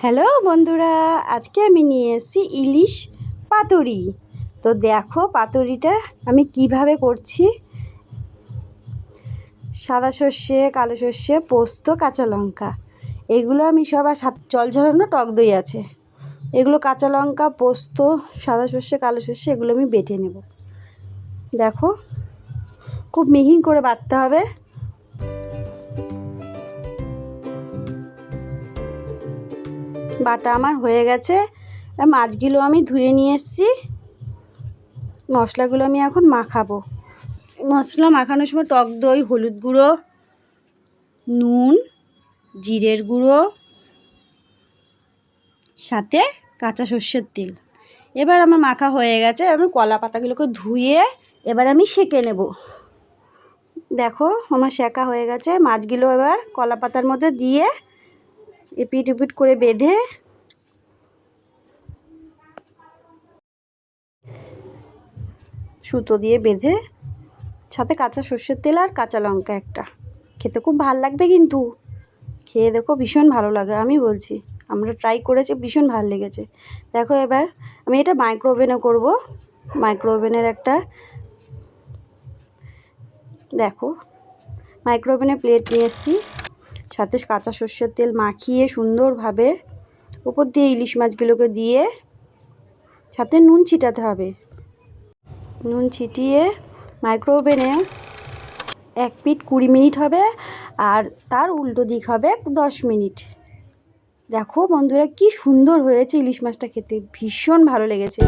Hello বন্ধুরা, আজকে আমি নিয়ে এসেছি ইলিশ পাতুরি। তো দেখো পাতুরিটা আমি কিভাবে করছি। সাদা সর্ষে, কালো সর্ষে, পোস্ত, কাঁচা লঙ্কা এগুলো আমি সব, আর জল ঝরানো টক দই আছে। এগুলো কাঁচা লঙ্কা, পোস্ত, সাদা সর্ষে, কালো সর্ষে এগুলো আমি বেটে নেব। দেখো খুব মিহিন করে বাটতে হবে। বাটা আমার হয়ে গেছে। মাছগুলো আমি ধুয়ে নিয়ে এসেছি। মশলাগুলো আমি এখন মাখাবো। মশলা মাখানোর সময় টক দই, হলুদ গুঁড়ো, নুন, জিরের গুঁড়ো, সাথে কাঁচা সর্ষের তেল। এবার আমার মাখা হয়ে গেছে। আমি কলা পাতাগুলোকে ধুয়ে এবার আমি সেঁকে নেব। দেখো আমার সেঁকা হয়ে গেছে। মাছগুলো এবার কলা পাতার মধ্যে দিয়ে এপিট উপিট করে বেঁধে সুতো দিয়ে বেঁধে, সাথে কাঁচা সর্ষের তেল আর কাঁচা লঙ্কা একটা। খেতে খুব ভালো লাগবে, কিন্তু খেয়ে দেখো ভীষণ ভালো লাগে। আমি বলছি, আমরা ট্রাই করেছি, ভীষণ ভালো লেগেছে। দেখো এবার আমি এটা মাইক্রো ওভেনে করবো। মাইক্রো ওভেনের একটা, দেখো মাইক্রো ওভেনে প্লেট নিয়ে এসেছি। সাথে কাঁচা সর্ষের তেল মাখিয়ে সুন্দরভাবে উপর দিয়ে ইলিশ মাছগুলোকে দিয়ে, সাথে নুন ছিটাতে হবে। নুন ছিটিয়ে মাইক্রো ওভেনে 1 পিঠ 20 মিনিট হবে, আর তার উল্টো দিক হবে 10 মিনিট। দেখো বন্ধুরা কি সুন্দর হয়েছে ইলিশ মাছটা, খেতে ভীষণ ভালো লেগেছে।